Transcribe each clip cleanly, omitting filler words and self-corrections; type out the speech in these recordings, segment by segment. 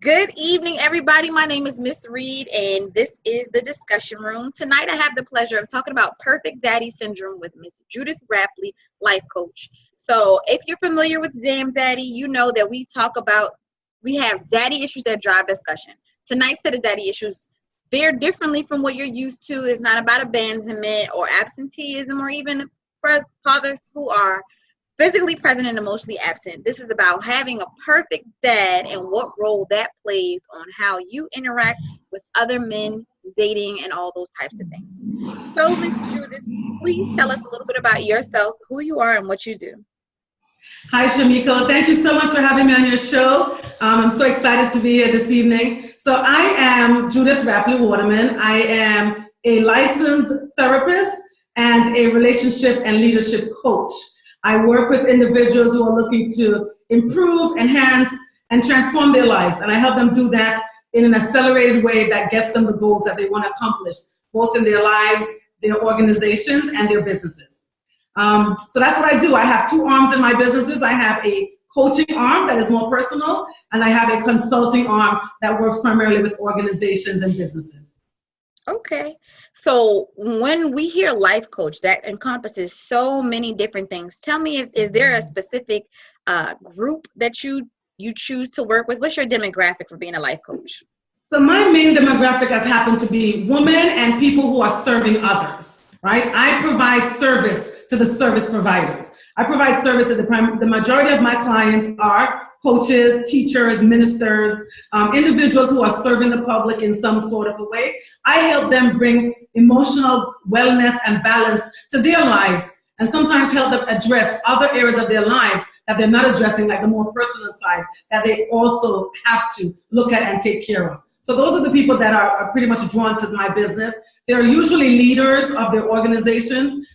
Good evening, everybody. My name is Miss Reed, and this is the discussion room. Tonight, I have the pleasure of talking about perfect daddy syndrome with Miss Judith Rapley, life coach. So, if you're familiar with Damn Daddy, you know that we have daddy issues that drive discussion. Tonight's set of daddy issues fare differently from what you're used to. It's not about abandonment or absenteeism or even for fathers who are physically present and emotionally absent. This is about having a perfect dad and what role that plays on how you interact with other men, dating, and all those types of things. So, Miss Judith, please tell us a little bit about yourself, who you are, and what you do. Hi, Shamiko. Thank you so much for having me on your show. I'm so excited to be here this evening. So I am Judith Rapley Waterman. I am a licensed therapist and a relationship and leadership coach. I work with individuals who are looking to improve, enhance, and transform their lives. And I help them do that in an accelerated way that gets them the goals that they want to accomplish, both in their lives, their organizations, and their businesses. So that's what I do. I have two arms in my businesses. I have a coaching arm that is more personal, and I have a consulting arm that works primarily with organizations and businesses. Okay. So when we hear life coach, that encompasses so many different things. Tell me, is there a specific group that you choose to work with? What's your demographic for being a life coach? So my main demographic has happened to be women and people who are serving others, right? I provide service to the service providers. I provide service to the majority of my clients are coaches, teachers, ministers, individuals who are serving the public in some sort of a way. I help them bring emotional wellness and balance to their lives, and sometimes help them address other areas of their lives that they're not addressing, like the more personal side, that they also have to look at and take care of. So those are the people that are pretty much drawn to my business. They're usually leaders of their organizations.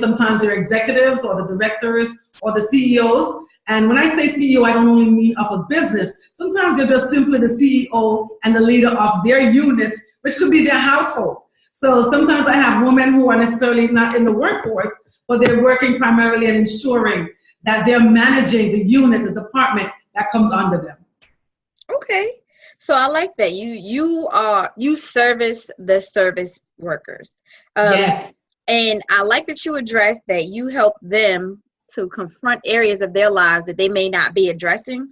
Sometimes they're executives or the directors or the CEOs. And when I say CEO, I don't only mean of a business. Sometimes they're just simply the CEO and the leader of their unit, which could be their household. So sometimes I have women who are necessarily not in the workforce, but they're working primarily at ensuring that they're managing the unit, the department that comes under them. Okay. So I like that you service the service workers. Yes. And I like that you address that you help them to confront areas of their lives that they may not be addressing.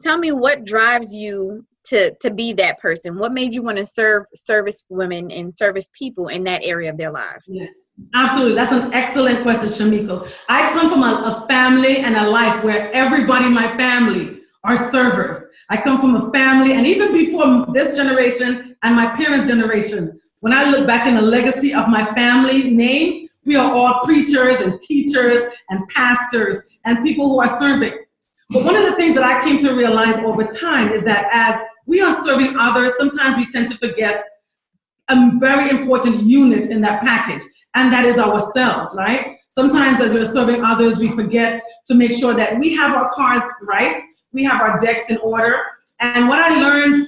Tell me what drives you to be that person. What made you want to serve service women and service people in that area of their lives? Yes, absolutely. That's an excellent question, Shamiko. I come from a family and a life where everybody in my family are servers. I come from a family, and even before this generation and my parents' generation, when I look back in the legacy of my family name, we are all preachers and teachers and pastors and people who are serving. But one of the things that I came to realize over time is that as we are serving others, sometimes we tend to forget a very important unit in that package, and that is ourselves, right? Sometimes as we're serving others, we forget to make sure that we have our cars right, we have our decks in order. And what I learned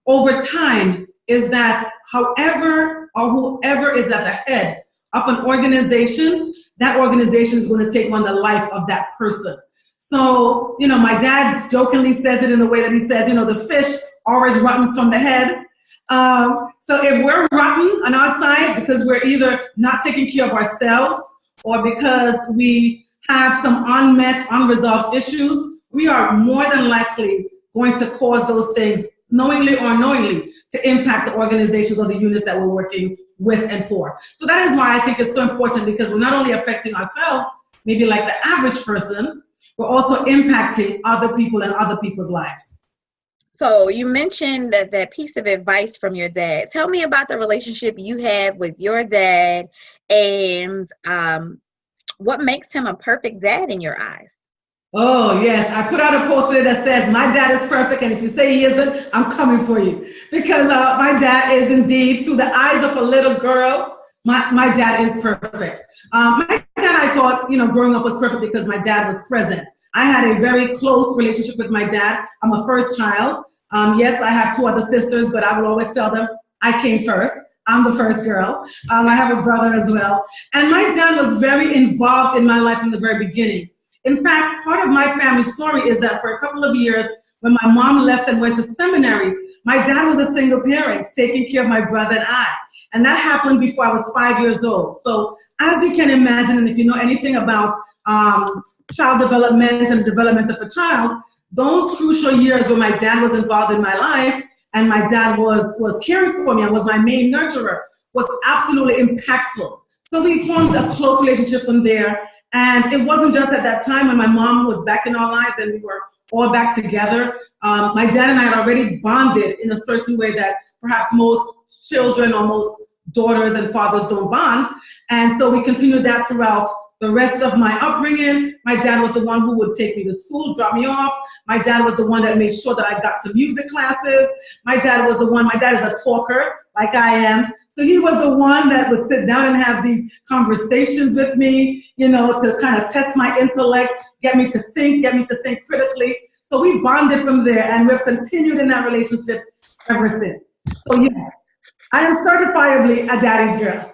over time is that however or whoever is at the head of an organization, that organization is going to take on the life of that person. So, my dad jokingly says it in the way that he says, the fish always rottens from the head. So if we're rotten on our side because we're either not taking care of ourselves or because we have some unresolved issues, we are more than likely going to cause those things, knowingly or unknowingly, to impact the organizations or the units that we're working with and for. So that is why I think it's so important, because we're not only affecting ourselves, maybe like the average person, we're also impacting other people and other people's lives. So you mentioned that piece of advice from your dad. Tell me about the relationship you have with your dad, and what makes him a perfect dad in your eyes. Oh, yes. I put out a poster that says, my dad is perfect, and if you say he isn't, I'm coming for you. Because my dad is indeed, through the eyes of a little girl, my dad is perfect. My dad, I thought, growing up was perfect because my dad was present. I had a very close relationship with my dad. I'm a first child. Yes, I have two other sisters, but I will always tell them I came first. I'm the first girl. I have a brother as well. And my dad was very involved in my life from the very beginning. In fact, part of my family story is that for a couple of years, when my mom left and went to seminary, my dad was a single parent taking care of my brother and I. And that happened before I was 5 years old. So as you can imagine, and if you know anything about child development and development of a child, those crucial years where my dad was involved in my life and my dad was caring for me and was my main nurturer was absolutely impactful. So we formed a close relationship from there. And it wasn't just at that time when my mom was back in our lives and we were all back together. My dad and I had already bonded in a certain way that perhaps most children or most daughters and fathers don't bond. And so we continued that throughout the rest of my upbringing. My dad was the one who would take me to school, drop me off. My dad was the one that made sure that I got to music classes. My dad is a talker like I am. So he was the one that would sit down and have these conversations with me, you know, to kind of test my intellect, get me to think critically. So we bonded from there, and we've continued in that relationship ever since. So yes, I am certifiably a daddy's girl.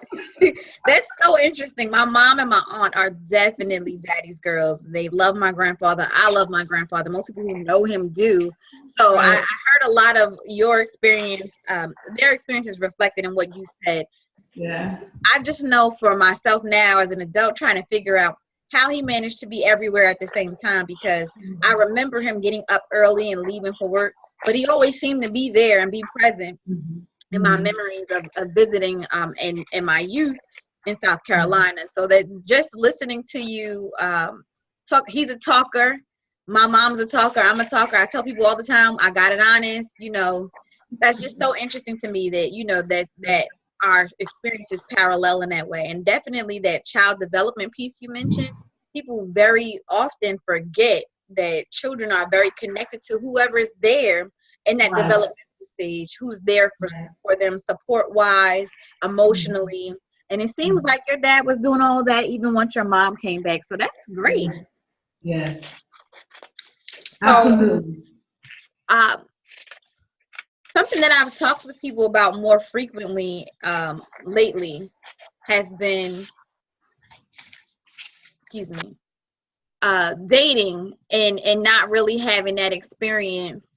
That's so interesting. My mom and my aunt are definitely daddy's girls. They love my grandfather. I love my grandfather. Most people who know him do. So right. I heard a lot of your experience, their experiences reflected in what you said. Yeah. I just know for myself now as an adult trying to figure out how he managed to be everywhere at the same time, because I remember him getting up early and leaving for work, but he always seemed to be there and be present. In my memories of visiting in my youth in South Carolina. So that just listening to you talk, he's a talker. My mom's a talker. I'm a talker. I tell people all the time, I got it honest. You know, that's just so interesting to me that, you know, that our experiences parallel in that way. And definitely that child development piece you mentioned, people very often forget that children are very connected to whoever is there in that development stage, who's there for them support wise, emotionally. And it seems like your dad was doing all that even once your mom came back. So that's great. Yes. Absolutely. So, something that I've talked with people about more frequently lately has been, dating and not really having that experience.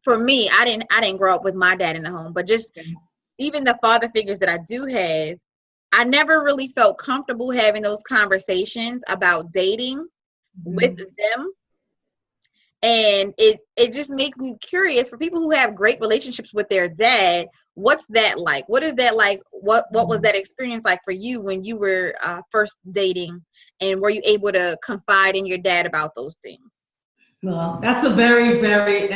For me, I didn't grow up with my dad in the home, but just even the father figures that I do have, I never really felt comfortable having those conversations about dating with them. And it just makes me curious for people who have great relationships with their dad. What's that like? What is that like? What was that experience like for you when you were first dating? And were you able to confide in your dad about those things? Well, that's a very, very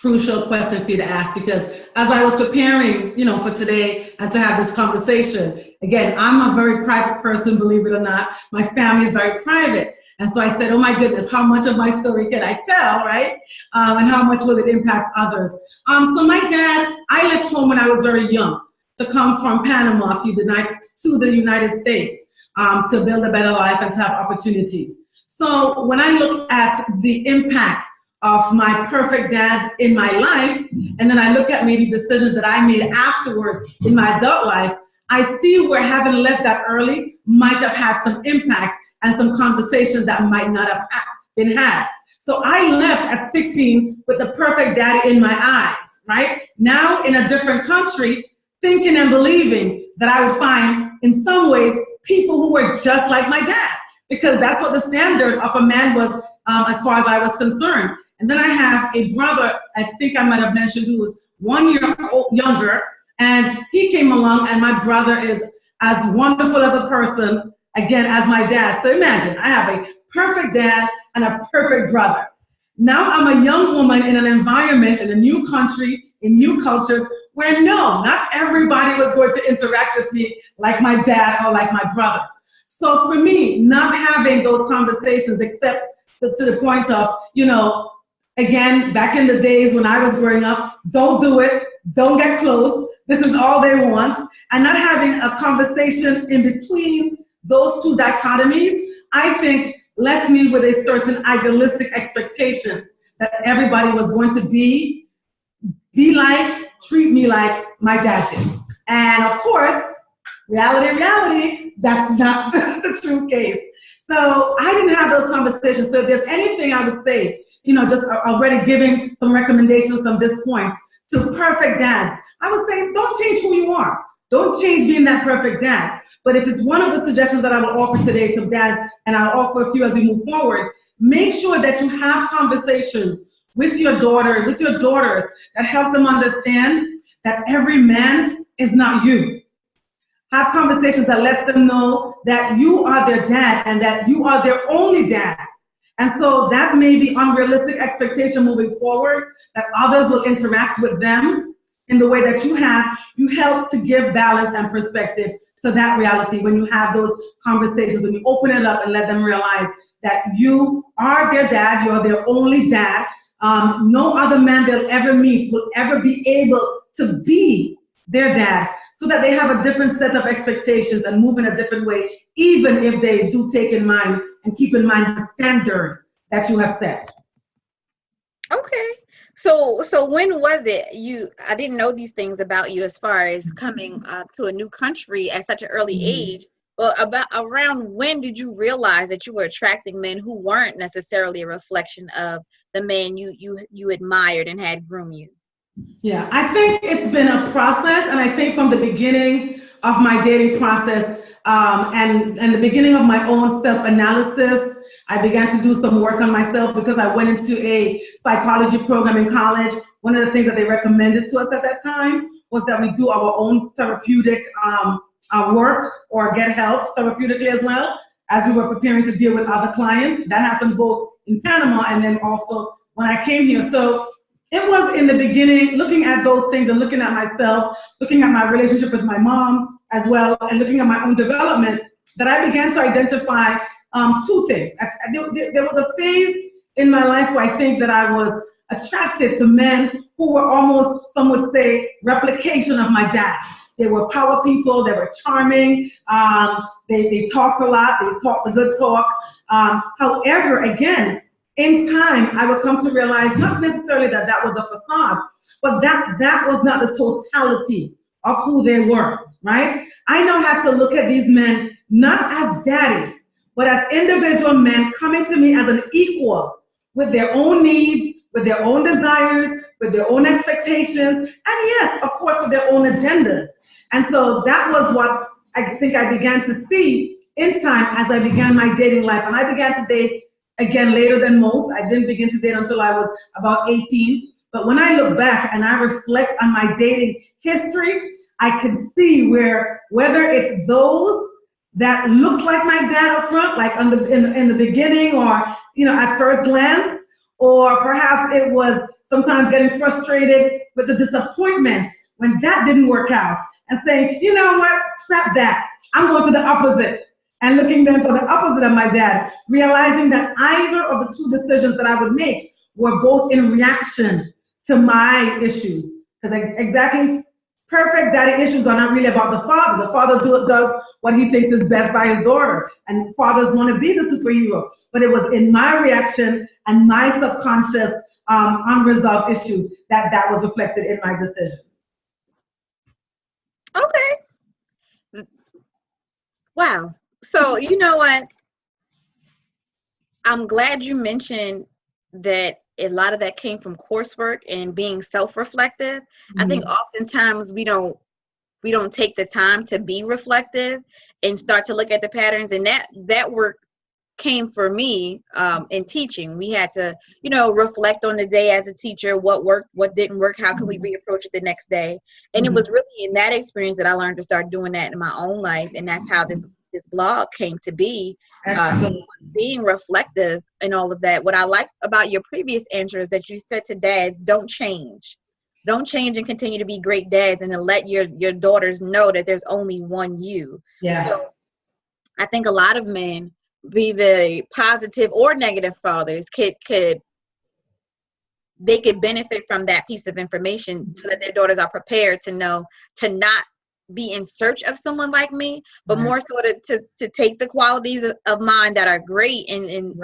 crucial question for you to ask, because as I was preparing, you know, for today and to have this conversation, again, I'm a very private person, believe it or not. My family is very private. And so I said, oh my goodness, how much of my story can I tell, right? And how much will it impact others? So my dad, I left home when I was very young to come from Panama to the United States to build a better life and to have opportunities. So when I look at the impact of my perfect dad in my life, and then I look at maybe decisions that I made afterwards in my adult life, I see where having left that early might have had some impact and some conversations that might not have been had. So I left at 16 with the perfect daddy in my eyes, right? Now in a different country, thinking and believing that I would find, in some ways, people who were just like my dad, because that's what the standard of a man was as far as I was concerned. And then I have a brother, I think I might have mentioned, who was 1 year younger, and he came along, and my brother is as wonderful as a person, again, as my dad. So imagine, I have a perfect dad and a perfect brother. Now I'm a young woman in an environment, in a new country, in new cultures, where no, not everybody was going to interact with me like my dad or like my brother. So for me, not having those conversations, except to the point of, you know, again, back in the days when I was growing up, don't do it, don't get close, this is all they want, and not having a conversation in between those two dichotomies, I think left me with a certain idealistic expectation that everybody was going to be like, treat me like my dad did. And of course, reality, that's not the true case. So I didn't have those conversations. So if there's anything I would say, just already giving some recommendations from this point to perfect dads, I would say don't change who you are. Don't change being that perfect dad. But if it's one of the suggestions that I will offer today to dads, and I'll offer a few as we move forward, make sure that you have conversations with your daughter, with your daughters, that help them understand that every man is not you. Have conversations that let them know that you are their dad and that you are their only dad. And so that may be unrealistic expectation moving forward, that others will interact with them in the way that you have. You help to give balance and perspective to that reality when you have those conversations, when you open it up and let them realize that you are their dad, you're their only dad. No other man they'll ever meet will ever be able to be their dad, so that they have a different set of expectations and move in a different way, even if they do take in mind and keep in mind the standard that you have set. Okay. So when was it I didn't know these things about you as far as coming to a new country at such an early age. Well, around when did you realize that you were attracting men who weren't necessarily a reflection of the man you admired and had groomed you? Yeah, I think it's been a process, and I think from the beginning of my dating process and the beginning of my own self-analysis, I began to do some work on myself because I went into a psychology program in college. One of the things that they recommended to us at that time was that we do our own therapeutic work or get help therapeutically as well as we were preparing to deal with other clients. That happened both in Panama and then also when I came here. So it was in the beginning, looking at those things and looking at myself, looking at my relationship with my mom as well, and looking at my own development, that I began to identify two things. There was a phase in my life where I think that I was attracted to men who were almost, some would say, replication of my dad. They were power people, they were charming, they talked a lot, they talked the good talk. However, again, in time, I would come to realize not necessarily that that was a facade, but that was not the totality of who they were, right? I now had to look at these men not as daddy, but as individual men coming to me as an equal with their own needs, with their own desires, with their own expectations, and yes, of course, with their own agendas. And so that was what I think I began to see in time as I began my dating life. And I began to date again later than most. I didn't begin to date until I was about 18. But when I look back and I reflect on my dating history, I can see whether it's those that looked like my dad up front, like in the beginning or at first glance, or perhaps it was sometimes getting frustrated with the disappointment when that didn't work out and saying, you know what, scrap that, I'm going to the opposite. And looking then for the opposite of my dad, realizing that either of the two decisions that I would make were both in reaction to my issues. Because exactly, perfect daddy issues are not really about the father. The father does what he thinks is best by his daughter. And fathers want to be the superhero. But it was in my reaction and my subconscious unresolved issues that was reflected in my decisions. Okay. Wow. So, you know what? I'm glad you mentioned that a lot of that came from coursework and being self-reflective. Mm-hmm. I think oftentimes we don't take the time to be reflective and start to look at the patterns, and that work came for me in teaching. We had to, reflect on the day as a teacher, what worked, what didn't work, how can we reapproach it the next day. And it was really in that experience that I learned to start doing that in my own life, and that's how this blog came to be, being reflective and all of that. What I like about your previous answer is that you said to dads, don't change and continue to be great dads, and to let your daughters know that there's only one you. Yeah. So I think a lot of men, be the positive or negative fathers, could benefit from that piece of information, so that their daughters are prepared to know to not be in search of someone like me, but more so to take the qualities of mine that are great and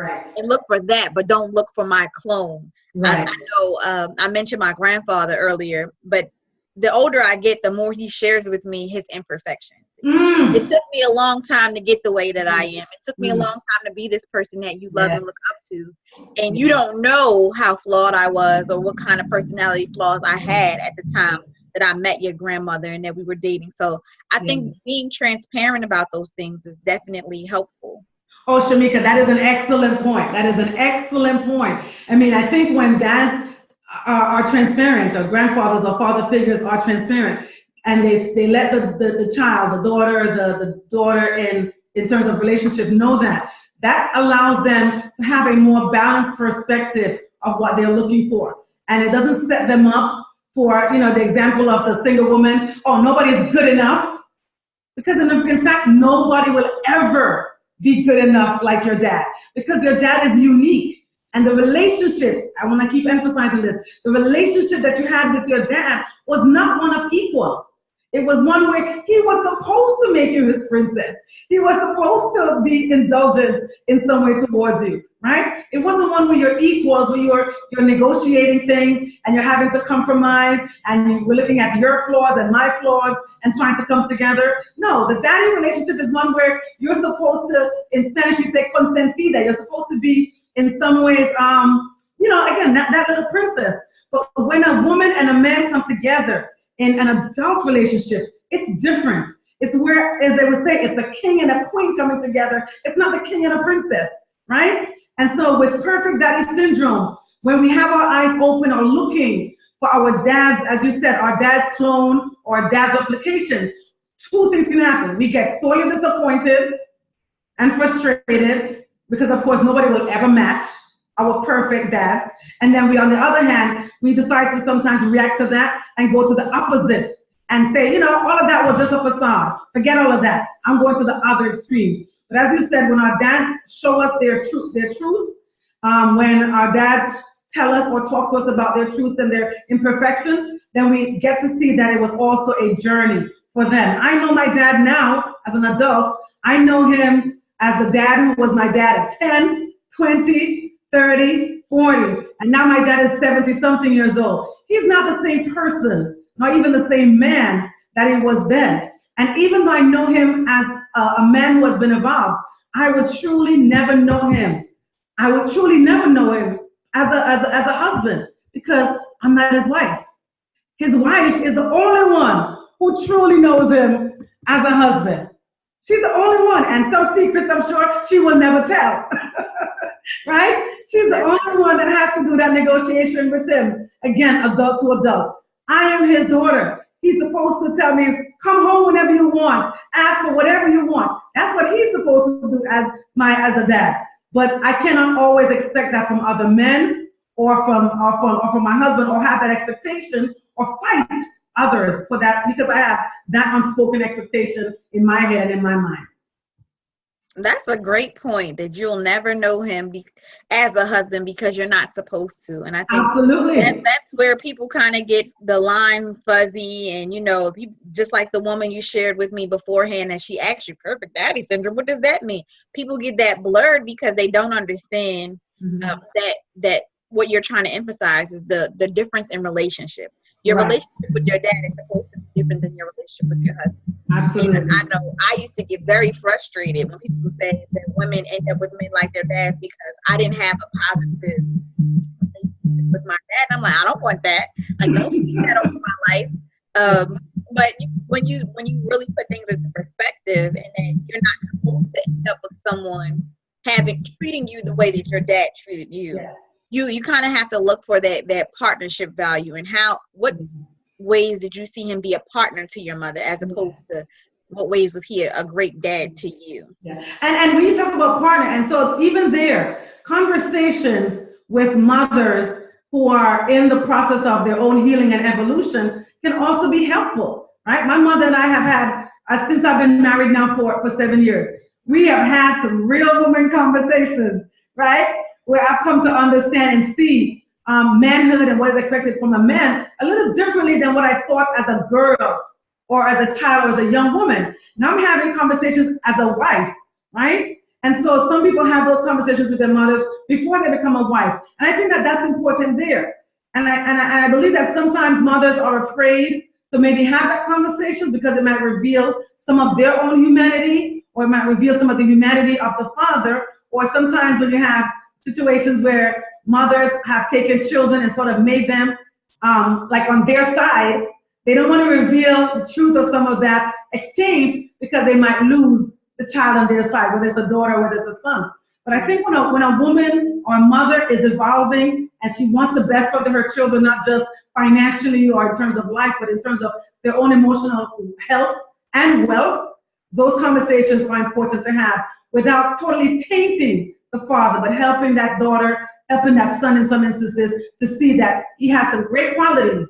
look for that, but don't look for my clone. Right. I know I mentioned my grandfather earlier, but the older I get, the more he shares with me his imperfections. It took me a long time to get the way that I am. It took me a long time to be this person that you love and look up to. And you don't know how flawed I was or what kind of personality flaws I had at the time that I met your grandmother and that we were dating. So I think being transparent about those things is definitely helpful. Oh, Shamika, that is an excellent point. That is an excellent point. I mean, I think when dads are transparent, or grandfathers or father figures are transparent, and they let the child, the daughter in terms of relationship know that allows them to have a more balanced perspective of what they're looking for. And it doesn't set them up for, the example of the single woman, oh, nobody is good enough. Because in fact, nobody will ever be good enough like your dad, because your dad is unique. And the relationship, I want to keep emphasizing this, the relationship that you had with your dad was not one of equals. It was one where he was supposed to make you his princess. He was supposed to be indulgent in some way towards you, right? It wasn't one where you're equals, where you're negotiating things and you're having to compromise and we're looking at your flaws and my flaws and trying to come together. No, the daddy relationship is one where you're supposed to, in Spanish you say consentida, you're supposed to be in some ways, again, that little princess. But when a woman and a man come together in an adult relationship, it's different. It's where, as they would say, it's a king and a queen coming together. It's not the king and a princess, right? And so with perfect daddy syndrome, when we have our eyes open or looking for our dad's, as you said, our dad's clone or dad's replication, two things can happen. We get sorely disappointed and frustrated because, of course, nobody will ever match our perfect dad. And then we, on the other hand, we decide to sometimes react to that and go to the opposite and say, all of that was just a facade. Forget all of that. I'm going to the other extreme. But as you said, when our dads show us their truth, when our dads tell us or talk to us about their truth and their imperfection, then we get to see that it was also a journey for them. I know my dad now as an adult. I know him as the dad who was my dad at 10, 20, 30, 40, and now my dad is 70-something years old. He's not the same person, not even the same man that he was then. And even though I know him as a man who has been evolved, I would truly never know him. I would truly never know him as a husband, because I'm not his wife. His wife is the only one who truly knows him as a husband. She's the only one, and some secrets I'm sure she will never tell. Right? She's the only one that has to do that negotiation with him. Again, adult to adult. I am his daughter. He's supposed to tell me, come home whenever you want, ask for whatever you want. That's what he's supposed to do as a dad. But I cannot always expect that from other men or from my husband, or have that expectation or fight others for that, because I have that unspoken expectation in my head and in my mind. That's a great point, that you'll never know him as a husband because you're not supposed to. And I think absolutely that's where people kind of get the line fuzzy. And, just like the woman you shared with me beforehand, and she asked you perfect daddy syndrome, what does that mean? People get that blurred because they don't understand that what you're trying to emphasize is the difference in relationship. Your relationship with your dad is supposed to be different than your relationship with your husband. Absolutely. And I know I used to get very frustrated when people say that women end up with men like their dads because I didn't have a positive relationship with my dad. And I'm like, I don't want that. Like, don't speak that over my life. But when you really put things into perspective, and then you're not supposed to end up with someone treating you the way that your dad treated you. Yeah. You kind of have to look for that partnership value, and what ways did you see him be a partner to your mother, as opposed to what ways was he a great dad to you? Yeah, and when you talk about partner, and so even there, conversations with mothers who are in the process of their own healing and evolution can also be helpful, right? My mother and I have had, since I've been married now for 7 years, we have had some real woman conversations, right? Where I've come to understand and see manhood and what is expected from a man a little differently than what I thought as a girl or as a child or as a young woman. Now I'm having conversations as a wife, right? And so some people have those conversations with their mothers before they become a wife. And I think that that's important there. And I believe that sometimes mothers are afraid So maybe have that conversation because it might reveal some of their own humanity, or it might reveal some of the humanity of the father. Or sometimes when you have situations where mothers have taken children and sort of made them like on their side, they don't want to reveal the truth of some of that exchange because they might lose the child on their side, whether it's a daughter or whether it's a son. But I think when a woman or a mother is evolving and she wants the best for her children, not just financially or in terms of life, but in terms of their own emotional health and wealth, those conversations are important to have without totally tainting the father, but helping that daughter, helping that son in some instances to see that he has some great qualities,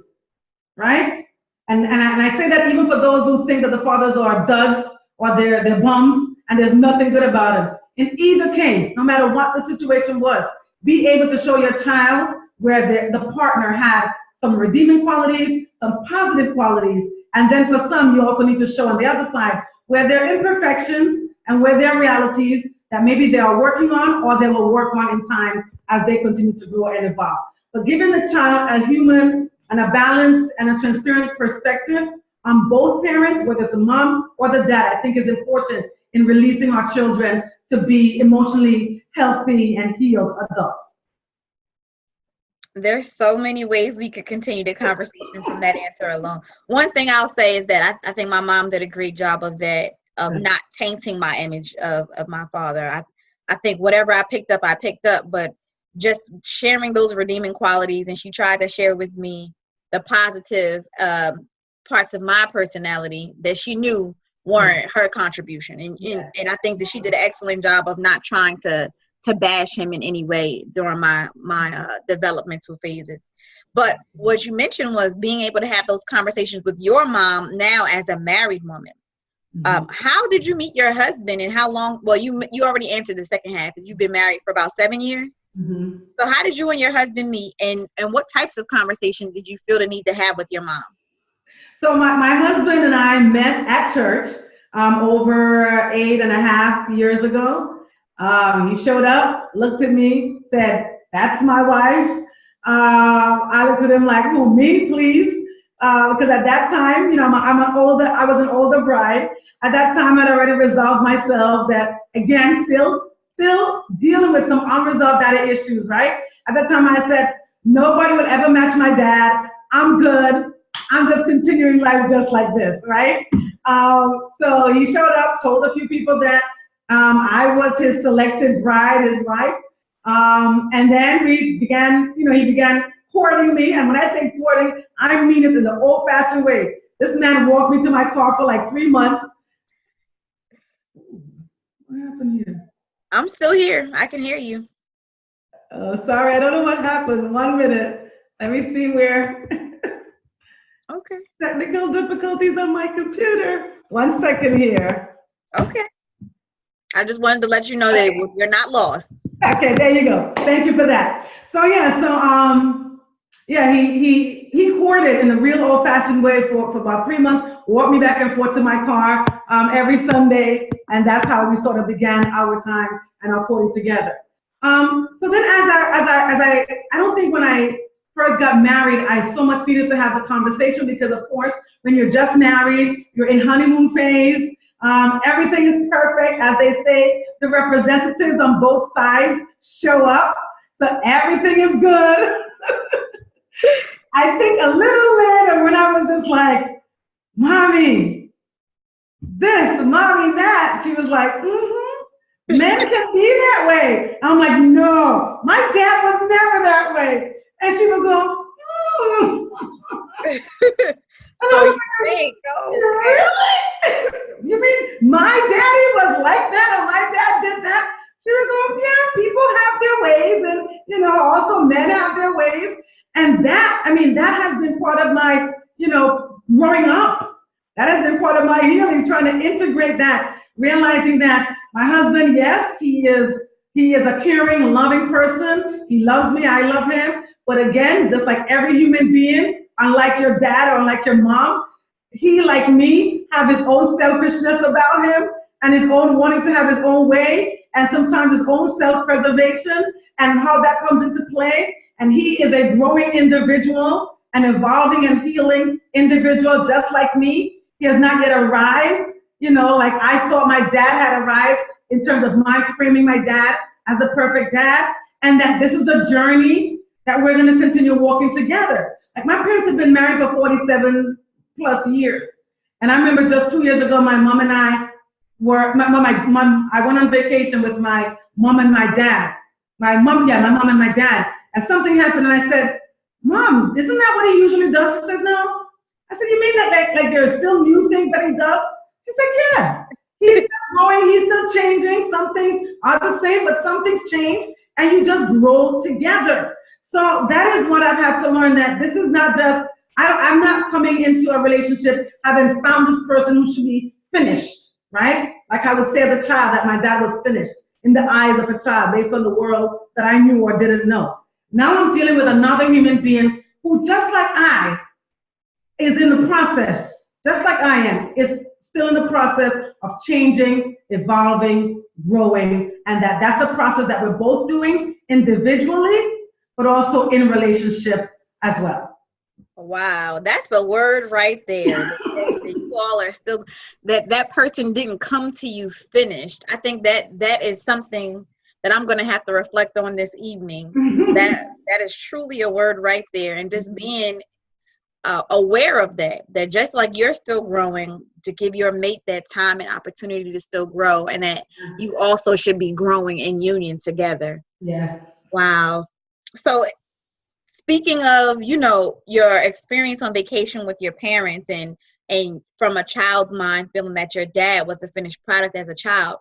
right? And I say that even for those who think that the fathers are duds or they're bums and there's nothing good about them. In either case, no matter what the situation was, be able to show your child where the partner had some redeeming qualities, some positive qualities, and then for some, you also need to show on the other side where there are imperfections and where there are realities that maybe they are working on or they will work on in time as they continue to grow and evolve. But giving the child a human and a balanced and a transparent perspective on both parents, whether it's the mom or the dad, I think is important in releasing our children to be emotionally healthy and healed adults. There's so many ways we could continue the conversation from that answer alone. One thing I'll say is that I think my mom did a great job of that, of not tainting my image of my father. I think whatever I picked up, but just sharing those redeeming qualities, and she tried to share with me the positive parts of my personality that she knew weren't her contribution. And I think that she did an excellent job of not trying to bash him in any way during my developmental phases. But what you mentioned was being able to have those conversations with your mom now as a married woman. How did you meet your husband, and how long? Well, you already answered the second half. You've been married for about 7 years. So how did you and your husband meet, and what types of conversations did you feel the need to have with your mom? So my husband and I met at church over 8.5 years ago. He showed up, looked at me, said, "That's my wife." I looked at him like, "Who, me, please?" Because at that time, you know, I was an older bride. At that time, I'd already resolved myself that, again, still dealing with some unresolved daddy issues, right? At that time, I said, nobody would ever match my dad. I'm good. I'm just continuing life just like this, right? So he showed up, told a few people that I was his selected bride, his wife. And then he began courting me. And when I say courting, I mean it in the old-fashioned way. This man walked me to my car for like 3 months. What happened here? I'm still here. I can hear you. Oh, sorry, I don't know what happened. 1 minute. Let me see where. Okay. Technical difficulties on my computer. 1 second here. Okay. I just wanted to let you know that you're not lost. Okay, there you go. Thank you for that. So he courted in a real old-fashioned way for about 3 months, walked me back and forth to my car every Sunday, and that's how we sort of began our time and our courting together. So then I don't think when I first got married, I so much needed to have the conversation because, of course, when you're just married, you're in honeymoon phase. Everything is perfect. As they say, the representatives on both sides show up. So everything is good. I think a little later when I was just like, "Mommy, this, Mommy, that," she was like, "Men can be that way." I'm like, "No, my dad was never that way." And she would go, So you think, really? You mean my daddy was like that or my dad did that? She would go, "Yeah, people have their ways, and also men have their ways." And that has been part of my, growing up. That has been part of my healing, trying to integrate that, realizing that my husband, yes, he is a caring, loving person. He loves me, I love him. But again, just like every human being, unlike your dad or unlike your mom, he, like me, have his own selfishness about him and his own wanting to have his own way and sometimes his own self-preservation and how that comes into play. And he is a growing individual, an evolving and healing individual just like me. He has not yet arrived, like I thought my dad had arrived in terms of my framing my dad as a perfect dad, and that this is a journey that we're going to continue walking together. Like my parents have been married for 47 plus years. And I remember just 2 years ago, my mom and I I went on vacation with my mom and my dad. My mom and my dad. And something happened and I said, Mom, isn't that what he usually does? She says, no. I said, you mean that like there are still new things that he does? She said, yeah. He's still growing, he's still changing. Some things are the same, but some things change and you just grow together. So that is what I've had to learn, that this is not just, I'm not coming into a relationship having found this person who should be finished, right? Like I would say as a child that my dad was finished in the eyes of a child based on the world that I knew or didn't know. Now I'm dealing with another human being who, just like I, is in the process, just like I am, is still in the process of changing, evolving, growing, and that's a process that we're both doing individually, but also in relationship as well. Wow, that's a word right there. That you all are still, that person didn't come to you finished. I think that is something that I'm going to have to reflect on this evening. That is truly a word right there. And just being aware of that just like you're still growing, to give your mate that time and opportunity to still grow, and that you also should be growing in union together. Yes. Wow. So speaking of, your experience on vacation with your parents and from a child's mind feeling that your dad was a finished product as a child,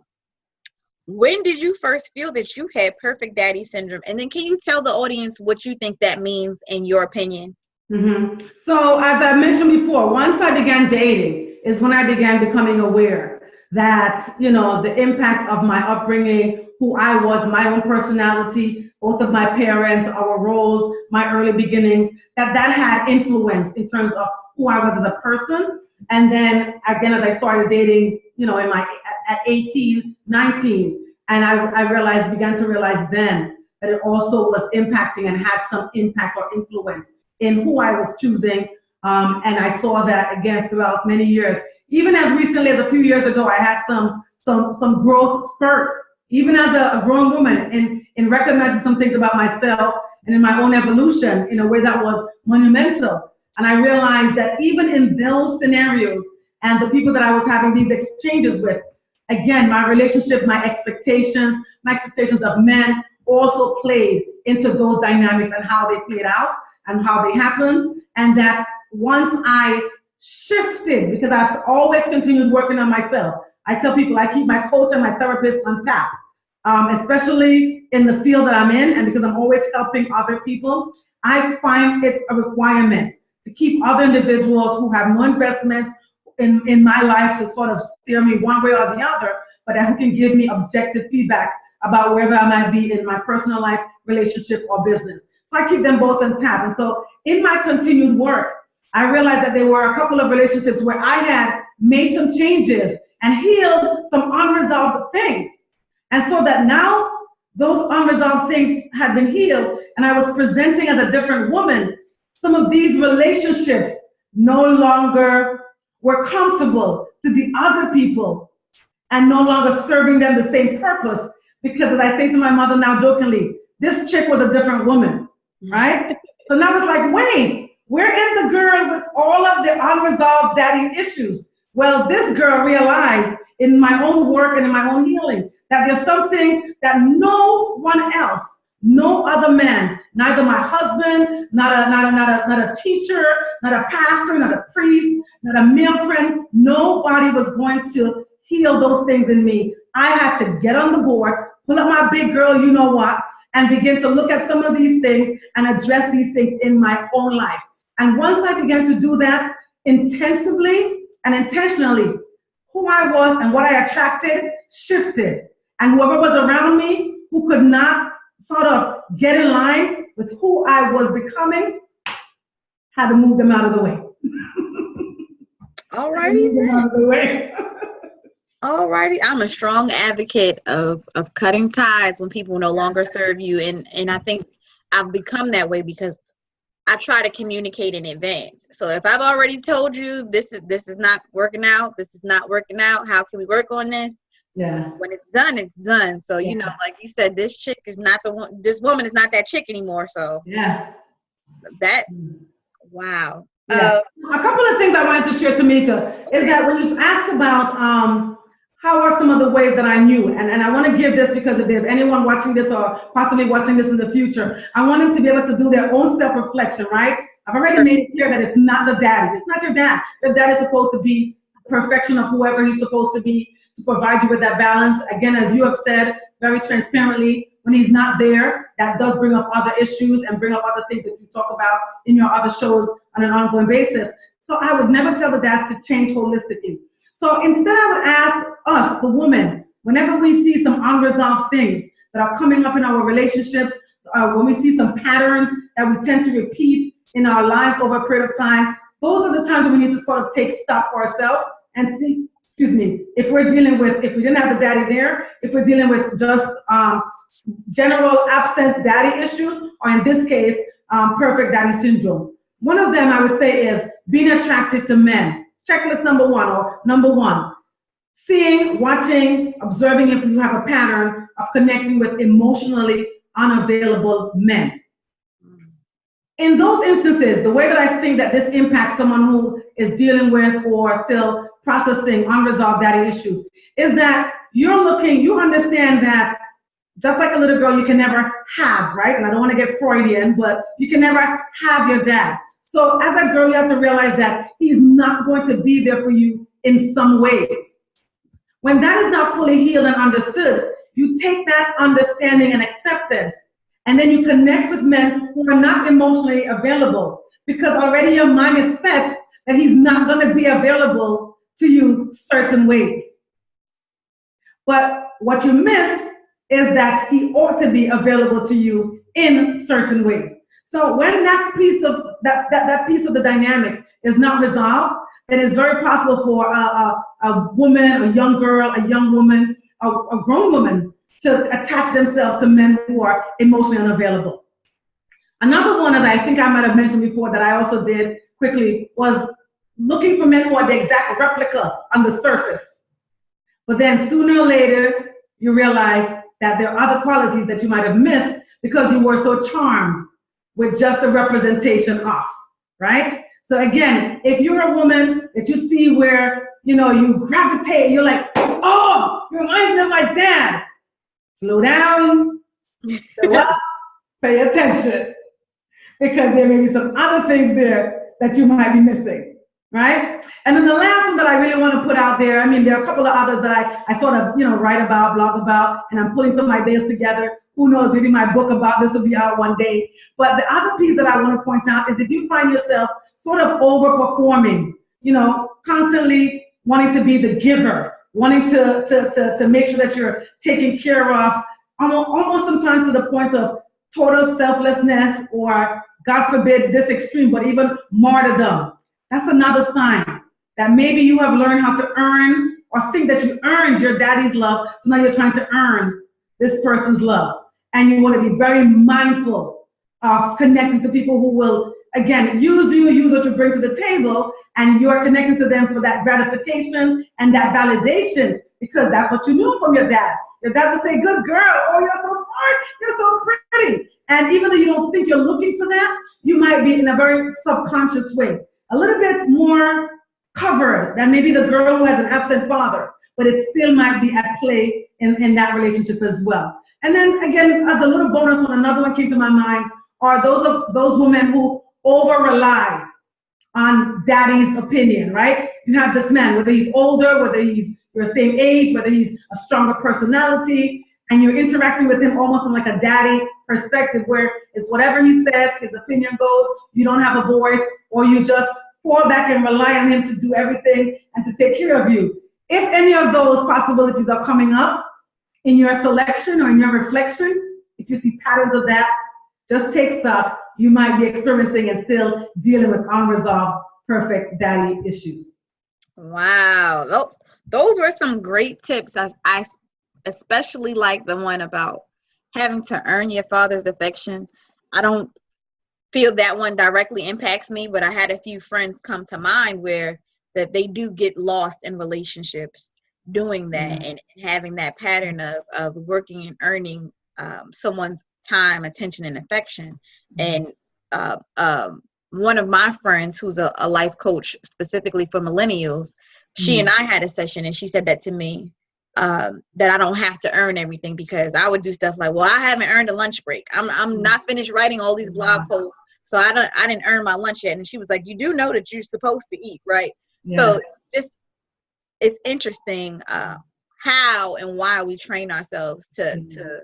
when did you first feel that you had perfect daddy syndrome? And then can you tell the audience what you think that means in your opinion? Mm-hmm. So as I mentioned before, once I began dating is when I began becoming aware that, the impact of my upbringing, who I was, my own personality, both of my parents, our roles, my early beginnings, that had influence in terms of who I was as a person. And then again, as I started dating, at 18, 19, and I began to realize then that it also was impacting and had some impact or influence in who I was choosing. And I saw that again throughout many years. Even as recently as a few years ago, I had some growth spurts, even as a grown woman, in recognizing some things about myself and in my own evolution in a way that was monumental. And I realized that even in those scenarios and the people that I was having these exchanges with, again, my relationship, my expectations of men also played into those dynamics and how they played out and how they happened. And that once I shifted, because I've always continued working on myself. I tell people I keep my coach and my therapist on tap, especially in the field that I'm in, and because I'm always helping other people, I find it a requirement to keep other individuals who have no investments in my life to sort of steer me one way or the other, but who can give me objective feedback about wherever I might be in my personal life, relationship, or business. So I keep them both on tap. And so in my continued work, I realized that there were a couple of relationships where I had made some changes and healed some unresolved things. And so that now those unresolved things had been healed and I was presenting as a different woman, some of these relationships no longer were comfortable to the other people and no longer serving them the same purpose. Because as I say to my mother now jokingly, this chick was a different woman, right? So now it's like, wait, where is the girl with all of the unresolved daddy issues? Well, this girl realized in my own work and in my own healing that there's some things that no one else, no other man, neither my husband, not a teacher, not a pastor, not a priest, not a male friend, nobody was going to heal those things in me. I had to get on the board, pull up my big girl, you know what, and begin to look at some of these things and address these things in my own life. And once I began to do that intensively and intentionally, who I was and what I attracted shifted. And whoever was around me who could not sort of get in line with who I was becoming had to move them out of the way. All righty. All righty. I'm a strong advocate of cutting ties when people no longer serve you. And I think I've become that way because I try to communicate in advance. So if I've already told you this is not working out, this is not working out, how can we work on this? Yeah. When it's done, it's done. So, you know, like you said, this chick is not the one, this woman is not that chick anymore. So Yeah. that, wow. Yeah. A couple of things I wanted to share, Tamika, is that when you asked about how are some of the ways that I knew, and I want to give this because if there's anyone watching this or possibly watching this in the future, I want them to be able to do their own self-reflection, right? I've already made it clear that it's not the daddy. It's not your dad. The dad is supposed to be perfection of whoever he's supposed to be to provide you with that balance. Again, as you have said very transparently, when he's not there, that does bring up other issues and bring up other things that you talk about in your other shows on an ongoing basis. So I would never tell the dads to change holistically. So instead, I would ask us, the women, whenever we see some unresolved things that are coming up in our relationships, when we see some patterns that we tend to repeat in our lives over a period of time, those are the times when we need to sort of take stock for ourselves and see, if we're dealing with, if we didn't have the daddy there, if we're dealing with just general absent daddy issues, or in this case, perfect daddy syndrome. One of them I would say is being attracted to men. Checklist number one, seeing, watching, observing if you have a pattern of connecting with emotionally unavailable men. In those instances, the way that I think that this impacts someone who is dealing with or still processing unresolved daddy issues is that you're looking, you understand that just like a little girl, you can never have, right? And I don't want to get Freudian, but you can never have your dad. So as a girl, you have to realize that he's not going to be there for you in some ways. When that is not fully healed and understood, you take that understanding and acceptance, and then you connect with men who are not emotionally available, because already your mind is set that he's not going to be available to you certain ways. But what you miss is that he ought to be available to you in certain ways. So when that piece of that piece of the dynamic is not resolved, then it's very possible for a woman, a young girl, a young woman, a grown woman to attach themselves to men who are emotionally unavailable. Another one that I think I might have mentioned before that I also did quickly was looking for men who are the exact replica on the surface. But then sooner or later, you realize that there are other qualities that you might have missed because you were so charmed with just the representation of, right? So again, if you're a woman that you see where, you know, you gravitate, you're like, oh, you remind me of my dad. Slow down, slow up, pay attention, because there may be some other things there that you might be missing, right? And then the last one that I really want to put out there, I mean, there are a couple of others that I sort of, you know, write about, blog about, and I'm pulling some ideas together. Who knows, maybe my book about this will be out one day. But the other piece that I want to point out is if you find yourself sort of overperforming, you know, constantly wanting to be the giver, wanting to make sure that you're taken care of, almost sometimes to the point of total selflessness or, God forbid, this extreme, but even martyrdom. That's another sign that maybe you have learned how to earn or think that you earned your daddy's love, so now you're trying to earn this person's love. And you want to be very mindful of connecting to people who will, again, use what you bring to the table, and you're connecting to them for that gratification and that validation, because that's what you knew from your dad. Your dad would say, good girl, oh, you're so smart, you're so pretty. And even though you don't think you're looking for that, you might be in a very subconscious way, a little bit more covered than maybe the girl who has an absent father, but it still might be at play in that relationship as well. And then again, as a little bonus one, another one came to my mind, are those women who over-rely on daddy's opinion, right? You have this man, whether he's older, whether he's your same age, whether he's a stronger personality, and you're interacting with him almost from like a daddy perspective, where it's whatever he says, his opinion goes, you don't have a voice, or you just fall back and rely on him to do everything and to take care of you. If any of those possibilities are coming up in your selection or in your reflection, if you see patterns of that, just take stock. You might be experiencing and still dealing with unresolved perfect daddy issues. Wow. Those were some great tips. I especially like the one about having to earn your father's affection. I don't feel that one directly impacts me, but I had a few friends come to mind where that they do get lost in relationships doing that, and having that pattern of working and earning someone's time, attention, and affection. And one of my friends who's a life coach specifically for millennials, she and I had a session, and she said that to me, that I don't have to earn everything, because I would do stuff like, well, I haven't earned a lunch break. I'm not finished writing all these blog posts, so I didn't earn my lunch yet. And she was like, you do know that you're supposed to eat, right? So just, it's interesting how and why we train ourselves to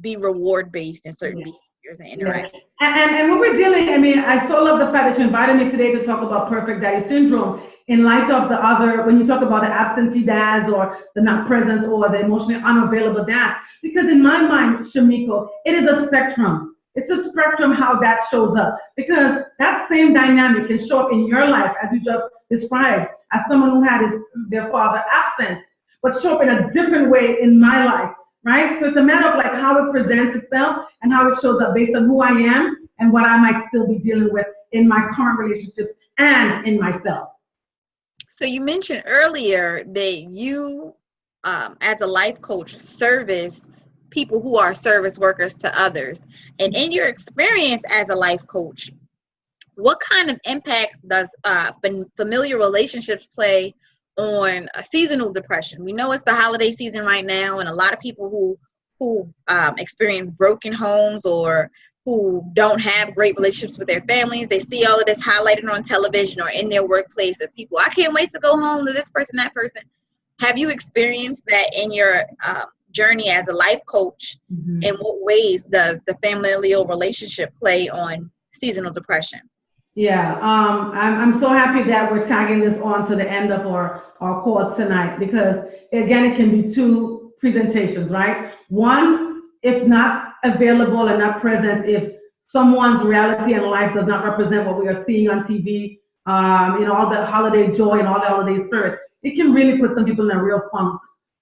be reward based in certain behaviors and interactions. And when we're dealing, I mean, I so love the fact that you invited me today to talk about perfect daddy syndrome in light of the other, when you talk about the absentee dads or the not present or the emotionally unavailable dad, because in my mind, Shamiko, it is a spectrum. It's a spectrum how that shows up, because that same dynamic can show up in your life, as you just described, as someone who had their father absent, but show up in a different way in my life, right? So it's a matter of like how it presents itself and how it shows up based on who I am and what I might still be dealing with in my current relationships and in myself. So you mentioned earlier that you, as a life coach, service people who are service workers to others. And in your experience as a life coach, what kind of impact does familiar relationships play on a seasonal depression? We know it's the holiday season right now, and a lot of people who experience broken homes or who don't have great relationships with their families, they see all of this highlighted on television or in their workplace of people, I can't wait to go home to this person, that person. Have you experienced that in your journey as a life coach? In what ways does the familial relationship play on seasonal depression? Yeah, I'm so happy that we're tagging this on to the end of our call tonight, because again, it can be two presentations, right? One, if not available and not present, if someone's reality and life does not represent what we are seeing on TV, all the holiday joy and all the holiday spirit, it can really put some people in a real funk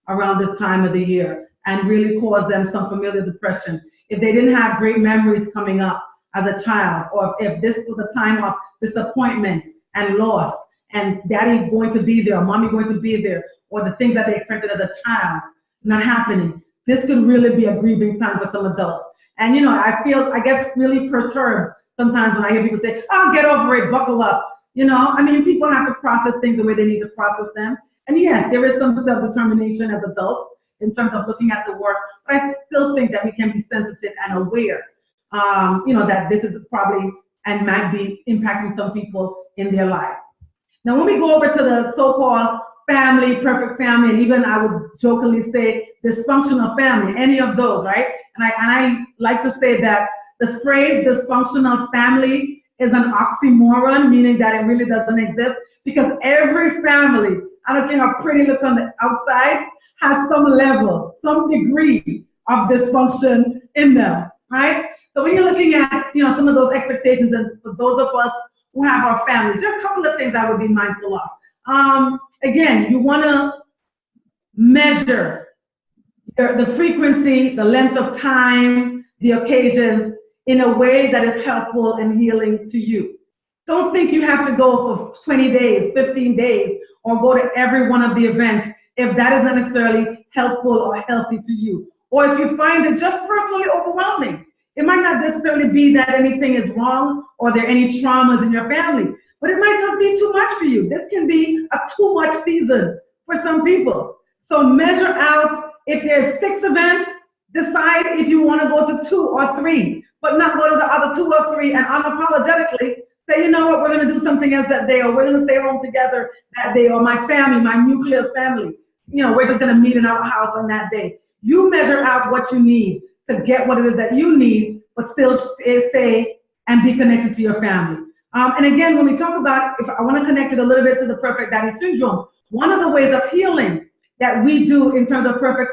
around this time of the year and really cause them some familiar depression. If they didn't have great memories coming up as a child, or if this was a time of disappointment and loss, and daddy going to be there, or mommy going to be there, or the things that they expected as a child not happening, this could really be a grieving time for some adults. And I get really perturbed sometimes when I hear people say, oh, get over it, buckle up. People have to process things the way they need to process them. And yes, there is some self-determination as adults in terms of looking at the work, but I still think that we can be sensitive and aware, that this is probably and might be impacting some people in their lives. Now, when we go over to the so-called family, perfect family, and even I would jokingly say dysfunctional family, any of those, right? And I like to say that the phrase dysfunctional family is an oxymoron, meaning that it really doesn't exist, because every family, I don't care how pretty it looks on the outside, has some level, some degree of dysfunction in them, right? So when you're looking at, some of those expectations, and for those of us who have our families, there are a couple of things I would be mindful of. Again, you want to measure the frequency, the length of time, the occasions in a way that is helpful and healing to you. Don't think you have to go for 20 days, 15 days, or go to every one of the events if that is not necessarily helpful or healthy to you. Or if you find it just personally overwhelming. It might not necessarily be that anything is wrong or there are any traumas in your family, but it might just be too much for you. This can be a too much season for some people. So measure out, if there's 6 events, decide if you want to go to 2 or 3, but not go to the other 2 or 3 and unapologetically say, you know what, we're going to do something else that day, or we're going to stay home together that day, or my family, my nucleus family, we're just going to meet in our house on that day. You measure out what you need to get what it is that you need, but still stay and be connected to your family. And again, when we talk about, if I want to connect it a little bit to the perfect daddy syndrome, one of the ways of healing that we do in terms of perfect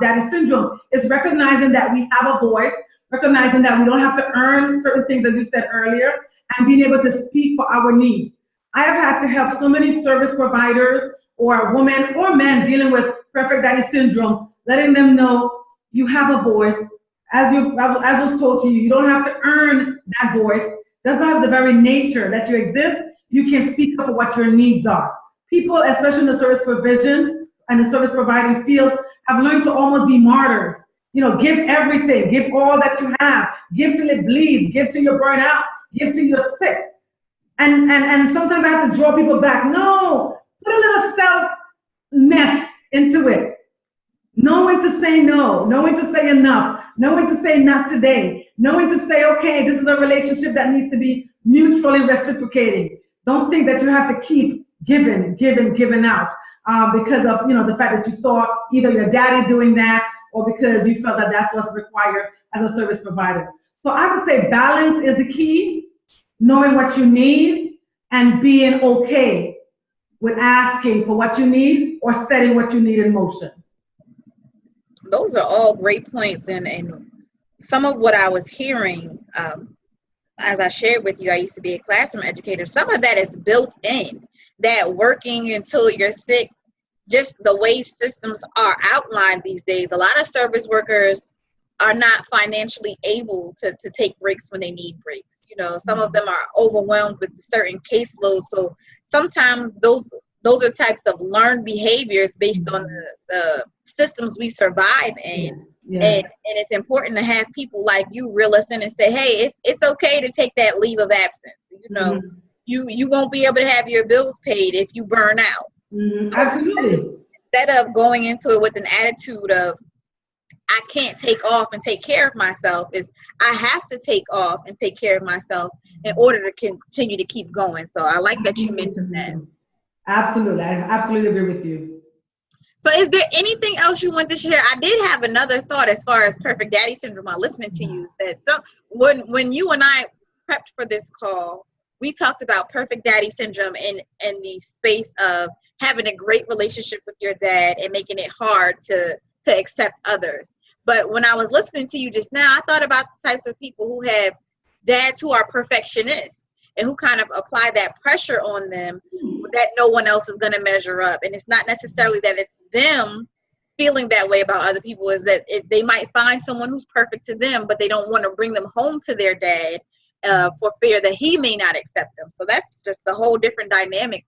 daddy syndrome is recognizing that we have a voice, recognizing that we don't have to earn certain things, as you said earlier, and being able to speak for our needs. I have had to help so many service providers or women or men dealing with perfect daddy syndrome, letting them know you have a voice as was told to you, you don't have to earn that voice. Just by the very nature that you exist, you can speak up for what your needs are. People, especially in the service provision and the service providing fields, have learned to almost be martyrs. You know, give everything, give all that you have, give till it bleeds, give till you're burnt out, give till you're sick. And sometimes I have to draw people back. No, put a little self-ness into it. Knowing to say no, knowing to say enough, knowing to say not today, knowing to say, okay, this is a relationship that needs to be mutually reciprocating. Don't think that you have to keep giving out because of, you know, the fact that you saw either your daddy doing that or because you felt that that's what's required as a service provider. So I would say balance is the key, knowing what you need and being okay with asking for what you need or setting what you need in motion. Those are all great points, and some of what I was hearing, as I shared with you, I used to be a classroom educator. Some of that is built in, that working until you're sick, just the way systems are outlined these days. A lot of service workers are not financially able to take breaks when they need breaks. You know, some of them are overwhelmed with certain caseloads. So sometimes those are types of learned behaviors based on the systems we survive in. Yes. And it's important to have people like you reel us in and say, hey, it's okay to take that leave of absence. You know, you won't be able to have your bills paid if you burn out. So absolutely. Instead of going into it with an attitude of, I can't take off and take care of myself, is I have to take off and take care of myself in order to continue to keep going. So I like that you mentioned that. Absolutely. I absolutely agree with you. So is there anything else you want to share? I did have another thought as far as perfect daddy syndrome while listening to you. That when you and I prepped for this call, we talked about perfect daddy syndrome in the space of having a great relationship with your dad and making it hard to accept others. But when I was listening to you just now, I thought about the types of people who have dads who are perfectionists and who kind of apply that pressure on them that no one else is going to measure up. And it's not necessarily that it's them feeling that way about other people, is that they might find someone who's perfect to them, but they don't want to bring them home to their dad for fear that he may not accept them. So that's just a whole different dynamic.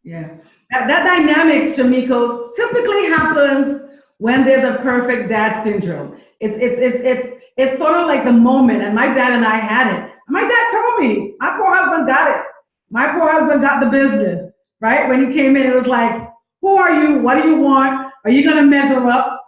Yeah. That dynamic, Shamiko, typically happens when there's a perfect dad syndrome. It's sort of like the moment, and my dad and I had it. My dad told me, my poor husband got it. My poor husband got the business, right? When he came in, it was like, who are you? What do you want? Are you going to measure up?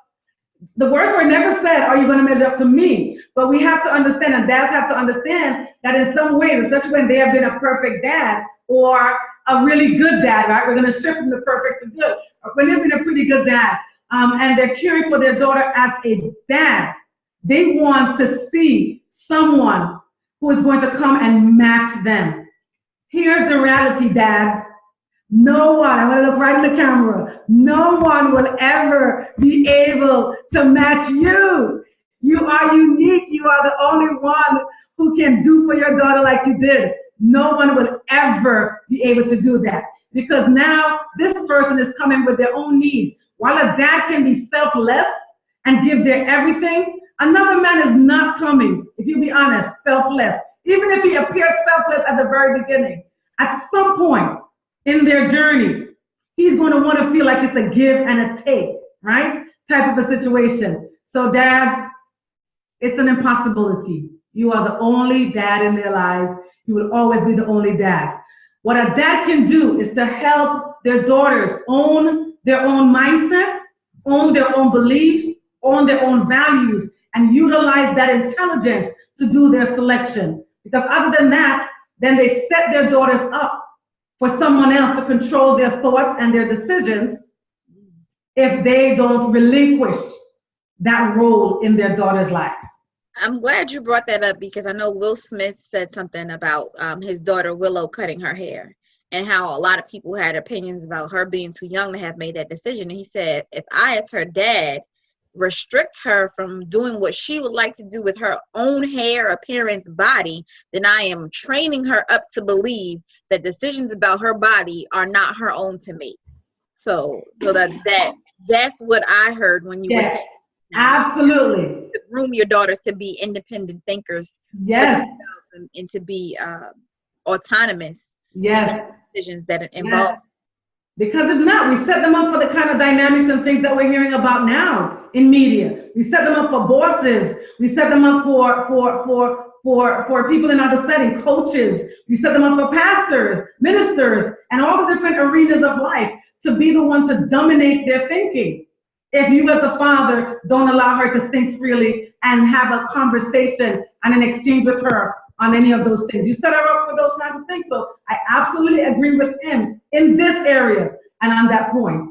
The words were never said, are you going to measure up to me? But we have to understand, and dads have to understand that in some ways, especially when they have been a perfect dad or a really good dad, right? We're going to shift from the perfect to good. When they've been a pretty good dad, and they're caring for their daughter as a dad, they want to see someone who is going to come and match them. Here's the reality, dads. No one, I want to look right in the camera, no one will ever be able to match you. You are unique. You are the only one who can do for your daughter like you did. No one will ever be able to do that, because now this person is coming with their own needs. While a dad can be selfless and give their everything, another man is not coming, if you be honest, selfless. Even if he appears selfless at the very beginning, at some point in their journey, he's going to want to feel like it's a give and a take, right? Type of a situation. So dads, it's an impossibility. You are the only dad in their lives. You will always be the only dad. What a dad can do is to help their daughters own their own mindset, own their own beliefs, own their own values, and utilize that intelligence to do their selection. Because other than that, then they set their daughters up for someone else to control their thoughts and their decisions if they don't relinquish that role in their daughters' lives. I'm glad you brought that up, because I know Will Smith said something about his daughter Willow cutting her hair, and how a lot of people had opinions about her being too young to have made that decision. And he said, if I, as her dad, restrict her from doing what she would like to do with her own hair, appearance, body, then I am training her up to believe that decisions about her body are not her own to make. So that's what I heard when you were saying. Now, Absolutely. to groom your daughters to be independent thinkers for Yes. themselves and to be autonomous in Yes. decisions that involve. Yes. Because if not, we set them up for the kind of dynamics and things that we're hearing about now in media. We set them up for bosses. We set them up for people in other settings, coaches. We set them up for pastors, ministers, and all the different arenas of life to be the one to dominate their thinking. If you as a father don't allow her to think freely and have a conversation and an exchange with her on any of those things, you set her up for those kinds of things. So I absolutely agree with him in this area and on that point.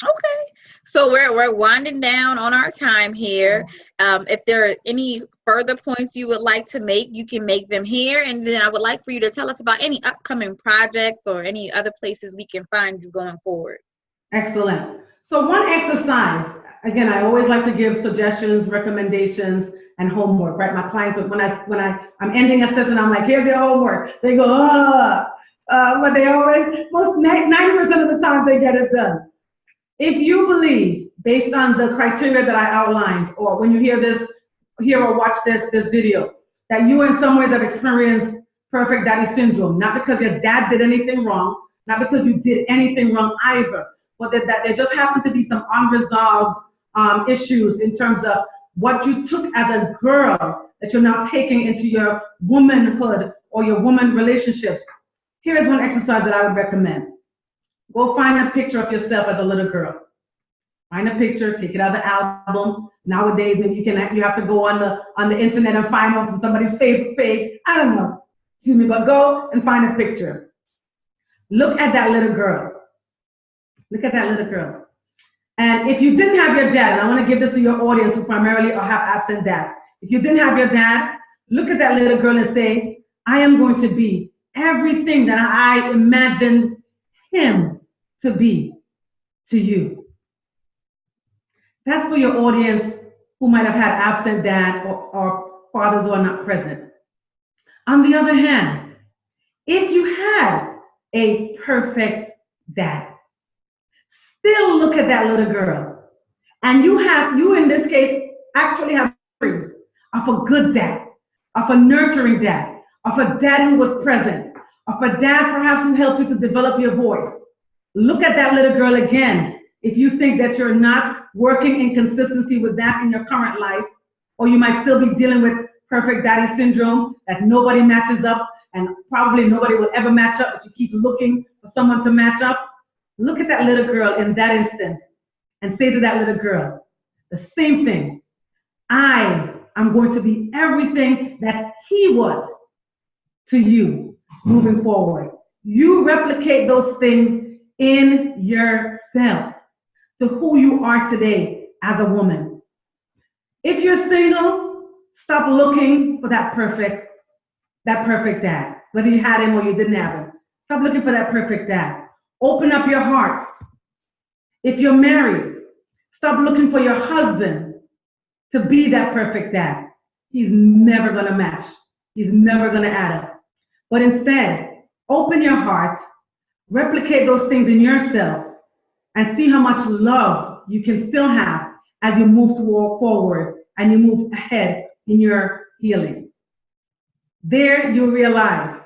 Okay, so we're winding down on our time here. If there are any further points you would like to make, you can make them here, and then I would like for you to tell us about any upcoming projects or any other places we can find you going forward. Excellent. So one exercise, again, I always like to give suggestions, recommendations, and homework, right? My clients, when I'm ending a session, I'm like, here's your homework. They go, but they always, most 90% of the time they get it done. If you believe, based on the criteria that I outlined, or when you hear or watch this video, that you in some ways have experienced perfect daddy syndrome, not because your dad did anything wrong, not because you did anything wrong either, but that there just happen to be some unresolved issues in terms of what you took as a girl that you're now taking into your womanhood or your woman relationships. Here's one exercise that I would recommend. Go find a picture of yourself as a little girl. Find a picture, take it out of the album. Nowadays, maybe you have to go on the internet and find one from somebody's Facebook page. I don't know. Excuse me, but go and find a picture. Look at that little girl. Look at that little girl. And if you didn't have your dad, and I want to give this to your audience who primarily have absent dads. If you didn't have your dad, look at that little girl and say, I am going to be everything that I imagined him to be to you. That's for your audience who might have had absent dad or fathers who are not present. On the other hand, if you had a perfect dad, still look at that little girl. And you in this case actually have memories of a good dad, of a nurturing dad, of a dad who was present, of a dad perhaps who helped you to develop your voice. Look at that little girl again. If you think that you're not working in consistency with that in your current life, or you might still be dealing with perfect daddy syndrome, that nobody matches up and probably nobody will ever match up, but you keep looking for someone to match up, look at that little girl in that instance and say to that little girl, the same thing. I am going to be everything that he was to you moving forward. You replicate those things in yourself to who you are today as a woman. If you're single, stop looking for that perfect dad, whether you had him or you didn't have him. Stop looking for that perfect dad. Open up your hearts. If you're married, stop looking for your husband to be that perfect dad. He's never gonna match. He's never gonna add up. But instead, open your heart, replicate those things in yourself, and see how much love you can still have as you move forward and you move ahead in your healing. There you realize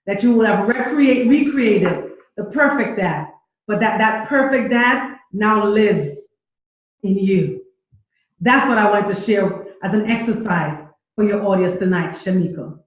that you will have recreated the perfect dad, but that perfect dad now lives in you. That's what I wanted to share as an exercise for your audience tonight, Shamiko.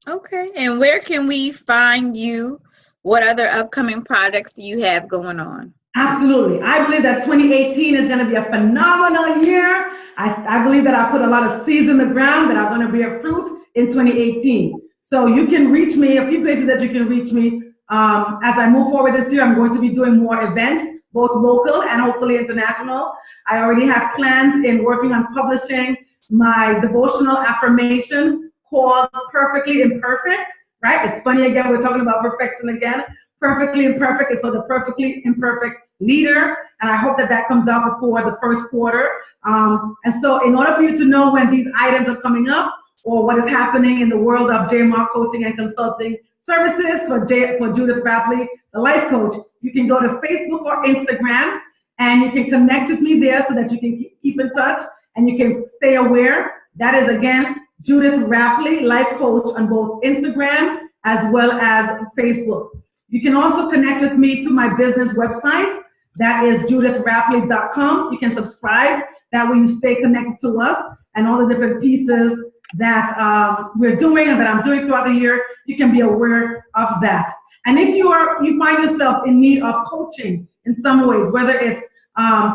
Okay, and where can we find you? What other upcoming projects do you have going on? Absolutely. I believe that 2018 is going to be a phenomenal year. I believe that I put a lot of seeds in the ground that are going to bear fruit in 2018. So you can reach me, a few places that you can reach me. As I move forward this year, I'm going to be doing more events, both local and hopefully international. I already have plans in working on publishing my devotional affirmation called Perfectly Imperfect, right? It's funny again, we're talking about perfection again. Perfectly Imperfect is for the perfectly imperfect leader, and I hope that that comes out before the first quarter. And so in order for you to know when these items are coming up or what is happening in the world of JMR coaching and consulting services for Judith Rapley, the life coach, you can go to Facebook or Instagram and you can connect with me there so that you can keep in touch and you can stay aware. That is, again, Judith Rapley, life coach, on both Instagram as well as Facebook. You can also connect with me through my business website. That is judithrapley.com. You can subscribe. That way you stay connected to us and all the different pieces that we're doing and that I'm doing throughout the year. You can be aware of that. And if you find yourself in need of coaching in some ways, whether it's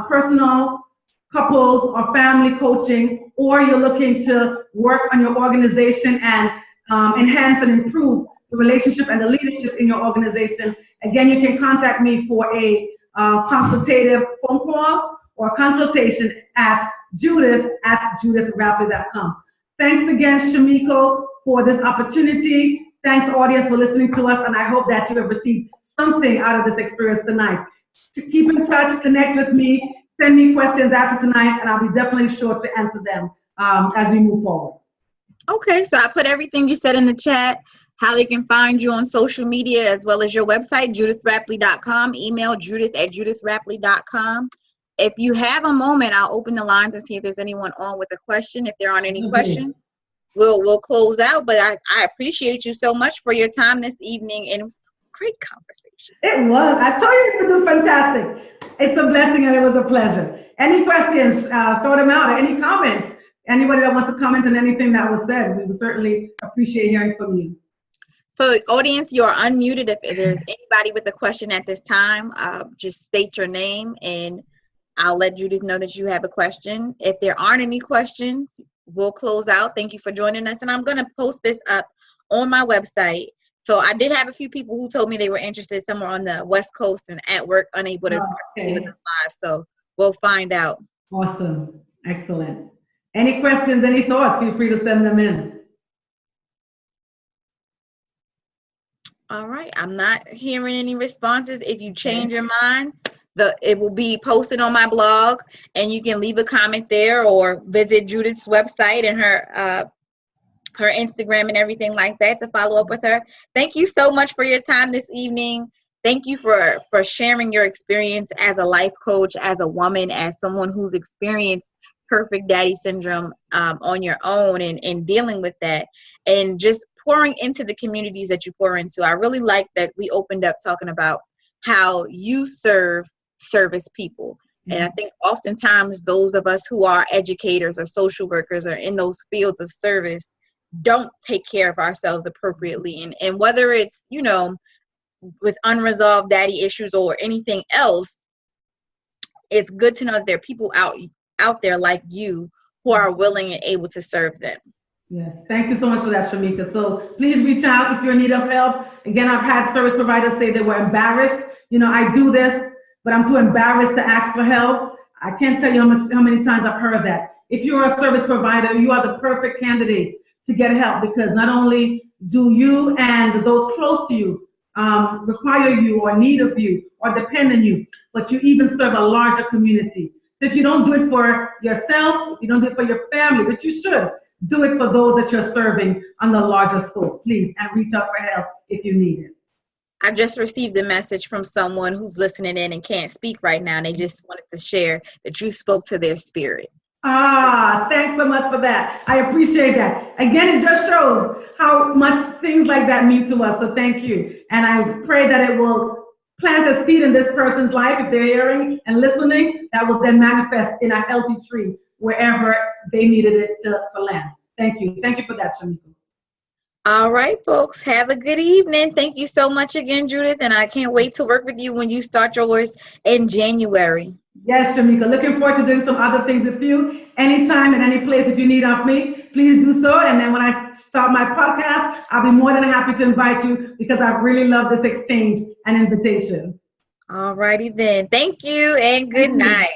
personal, couples, or family coaching, or you're looking to work on your organization and enhance and improve the relationship and the leadership in your organization, again, you can contact me for a consultative phone call or consultation at judith@judithrapley.com. Thanks again, Shamiko, for this opportunity. Thanks, audience, for listening to us, and I hope that you have received something out of this experience tonight. To keep in touch, connect with me, send me questions after tonight, and I'll be definitely sure to answer them as we move forward. Okay, so I put everything you said in the chat, how they can find you on social media, as well as your website, judithrapley.com, email judith@judithrapley.com. If you have a moment, I'll open the lines and see if there's anyone on with a question. If there aren't any questions, we'll close out. But I appreciate you so much for your time this evening, and it was a great conversation. It was. I told you it was fantastic. It's a blessing and it was a pleasure. Any questions, throw them out, or any comments. Anybody that wants to comment on anything that was said, we would certainly appreciate hearing from you. So, audience, you are unmuted. If there's anybody with a question at this time, just state your name and I'll let Judith know that you have a question. If there aren't any questions, we'll close out. Thank you for joining us. And I'm going to post this up on my website. So I did have a few people who told me they were interested somewhere on the West Coast and at work, unable to participate with us live. So we'll find out. Awesome. Excellent. Any questions, any thoughts, feel free to send them in. All right. I'm not hearing any responses. If you change your mind, it will be posted on my blog, and you can leave a comment there or visit Judith's website and her Instagram and everything like that to follow up with her. Thank you so much for your time this evening. Thank you for sharing your experience as a life coach, as a woman, as someone who's experienced perfect daddy syndrome on your own and dealing with that, and just pouring into the communities that you pour into. I really like that we opened up talking about how you service people. And I think oftentimes those of us who are educators or social workers or in those fields of service don't take care of ourselves appropriately. And whether it's, with unresolved daddy issues or anything else, it's good to know that there are people out there like you who are willing and able to serve them. Yes, thank you so much for that, Shamika. So please reach out if you're in need of help. Again, I've had service providers say they were embarrassed. I do this, but I'm too embarrassed to ask for help. I can't tell you how many times I've heard that. If you're a service provider, you are the perfect candidate to get help, because not only do you and those close to you require you or need of you or depend on you, but you even serve a larger community. So if you don't do it for yourself, you don't do it for your family, but you should do it for those that you're serving on the larger scope, please, and reach out for help if you need it. I just received a message from someone who's listening in and can't speak right now, and they just wanted to share that you spoke to their spirit. Thanks so much for that. I appreciate that. Again, it just shows how much things like that mean to us, so thank you. And I pray that it will plant a seed in this person's life, if they're hearing and listening, that will then manifest in a healthy tree wherever they needed it to land. Thank you. Thank you for that, Shamika. All right, folks, have a good evening. Thank you so much again, Judith, and I can't wait to work with you when you start yours in January. Yes, Shamika. Looking forward to doing some other things with you anytime and any place. If you need of me, please do so. And then when I start my podcast, I'll be more than happy to invite you, because I really love this exchange and invitation. All righty then. Thank you and good night.